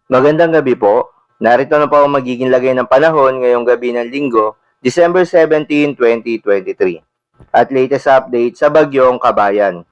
Magandang gabi po. Narito na po ang magiging lagay ng panahon ngayong gabi ng Linggo, December 17, 2023. At latest update sa Bagyong Kabayan.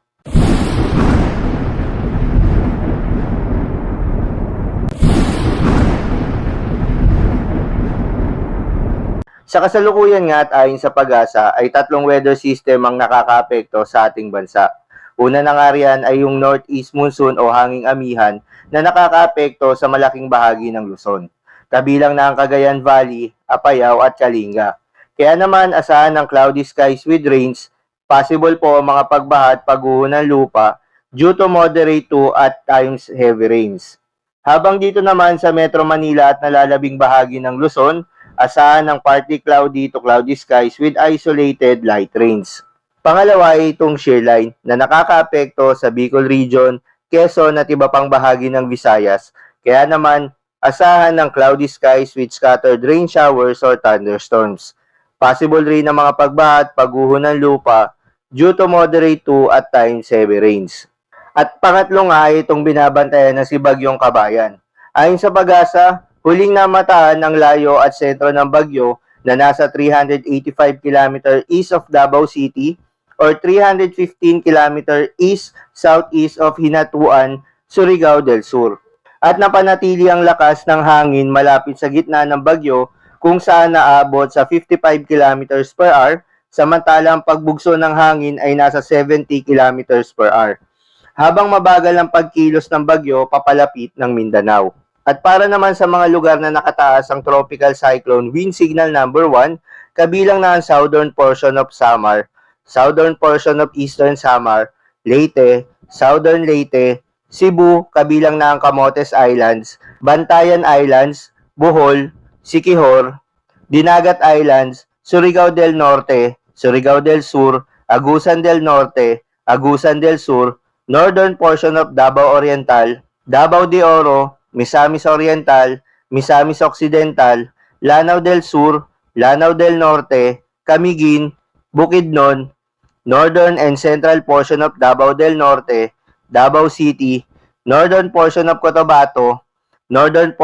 Sa kasalukuyan nga at ayon sa Pag-asa ay tatlong weather system ang nakakaapekto sa ating bansa. Una na nga riyan ay yung northeast monsoon o hanging amihan na nakakaapekto sa malaking bahagi ng Luzon. Kabilang na ang Cagayan Valley, Apayao at Kalinga. Kaya naman asahan ng cloudy skies with rains, possible po ang mga pagbaha at pagguho ng lupa due to moderate to at times heavy rains. Habang dito naman sa Metro Manila at nalalabing bahagi ng Luzon, asahan ng partly cloudy to cloudy skies with isolated light rains. Pangalawa ay itong shear line na nakakaapekto sa Bicol Region, Quezon at iba pang bahagi ng Visayas. Kaya naman, asahan ng cloudy skies with scattered rain showers or thunderstorms. Possible rin ang mga pagbaha at pagguho ng lupa due to moderate to at times heavy rains. At pangatlo nga ay itong binabantayan na si Bagyong Kabayan. Ayon sa Pag-asa, huling namataan ng layo at sentro ng bagyo na nasa 385 km east of Davao City or 315 km east-southeast of Hinatuan, Surigao del Sur. At napanatili ang lakas ng hangin malapit sa gitna ng bagyo kung saan naabot sa 55 km per hour, samantalang pagbugso ng hangin ay nasa 70 km per hour. Habang mabagal ang pagkilos ng bagyo papalapit ng Mindanao. At para naman sa mga lugar na nakataas ang tropical cyclone wind signal number 1, kabilang na ang southern portion of Samar, southern portion of eastern Samar, Leyte, southern Leyte, Cebu, kabilang na ang Camotes Islands, Bantayan Islands, Bohol, Siquijor, Dinagat Islands, Surigao del Norte, Surigao del Sur, Agusan del Norte, Agusan del Sur, northern portion of Davao Oriental, Davao de Oro, Misamis Oriental, Misamis Occidental, Lanao del Sur, Lanao del Norte, Camiguin, Bukidnon, northern and central portion of Davao del Norte, Davao City, northern portion of Cotabato, northern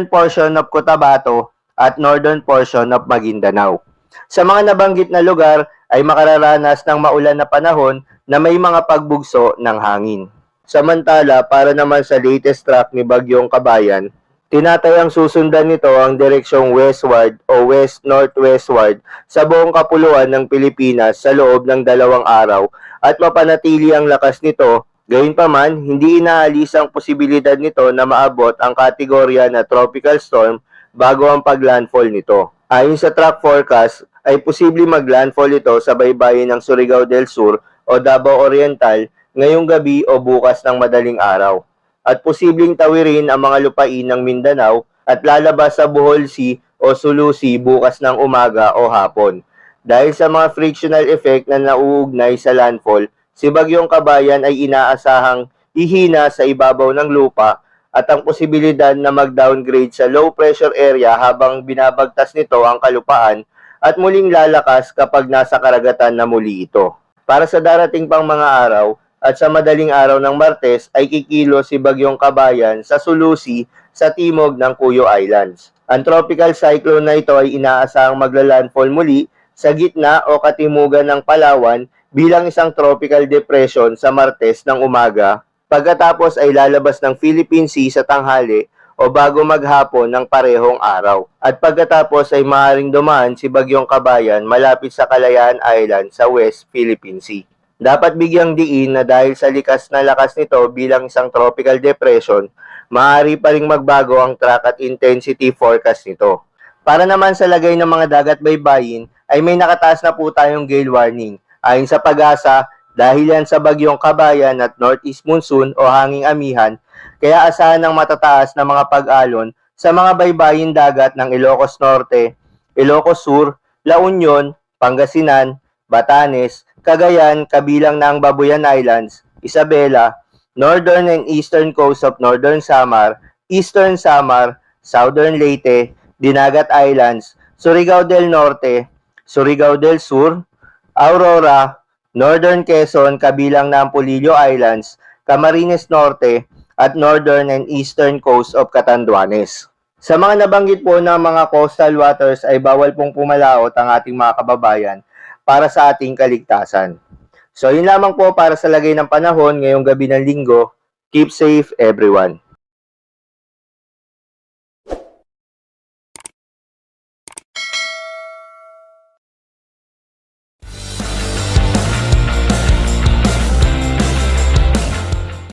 portion of Cotabato at northern portion of Maguindanao. Sa mga nabanggit na lugar ay makararanas ng maulan na panahon na may mga pagbugso ng hangin. Samantala, para naman sa latest track ni Bagyong Kabayan, tinatayang susundan nito ang direksyong westward o west-northwestward sa buong kapuluan ng Pilipinas sa loob ng 2 araw at mapanatili ang lakas nito. Gayunpaman, hindi inaalis ang posibilidad nito na maabot ang kategorya na tropical storm bago ang paglandfall nito. Ayon sa track forecast, ay posible maglandfall ito sa baybayin ng Surigao del Sur o Davao Oriental ngayong gabi o bukas ng madaling araw. At posibleng tawirin ang mga lupain ng Mindanao at lalabas sa Bohol Sea o Sulu Sea bukas ng umaga o hapon. Dahil sa mga frictional effect na nauugnay sa landfall, si Bagyong Kabayan ay inaasahang ihina sa ibabaw ng lupa at ang posibilidad na mag-downgrade sa low pressure area habang binabagtas nito ang kalupaan at muling lalakas kapag nasa karagatan na muli ito. Para sa darating pang mga araw at sa madaling araw ng Martes ay kikilos si Bagyong Kabayan sa Sulu Sea sa timog ng Cuyo Islands. Ang tropical cyclone na ito ay inaasahang maglalandfall muli sa gitna o katimugan ng Palawan bilang isang tropical depression sa Martes ng umaga, pagkatapos ay lalabas ng Philippine Sea sa tanghali o bago maghapon ng parehong araw. At pagkatapos ay maaaring dumaan si Bagyong Kabayan malapit sa Kalayaan Island sa West Philippine Sea. Dapat bigyang diin na dahil sa likas na lakas nito bilang isang tropical depression, maaari pa ring magbago ang track at intensity forecast nito. Para naman sa lagay ng mga dagat baybayin, ay may nakataas na po tayong gale warning. Ayon sa Pag-asa, dahil yan sa Bagyong Kabayan at northeast monsoon o hanging amihan, kaya asahan ng matataas na mga pag-alon sa mga baybayin dagat ng Ilocos Norte, Ilocos Sur, La Union, Pangasinan, Batanes, Cagayan, kabilang na ang Babuyan Islands, Isabela, northern and eastern coast of northern Samar, eastern Samar, southern Leyte, Dinagat Islands, Surigao del Norte, Surigao del Sur, Aurora, northern Quezon, kabilang na ang Polillo Islands, Camarines Norte, at northern and eastern coast of Catanduanes. Sa mga nabanggit po ng mga coastal waters ay bawal pong pumalaot ang ating mga kababayan para sa ating kaligtasan. So yun lamang po para sa lagay ng panahon ngayong gabi ng linggo. Keep safe everyone.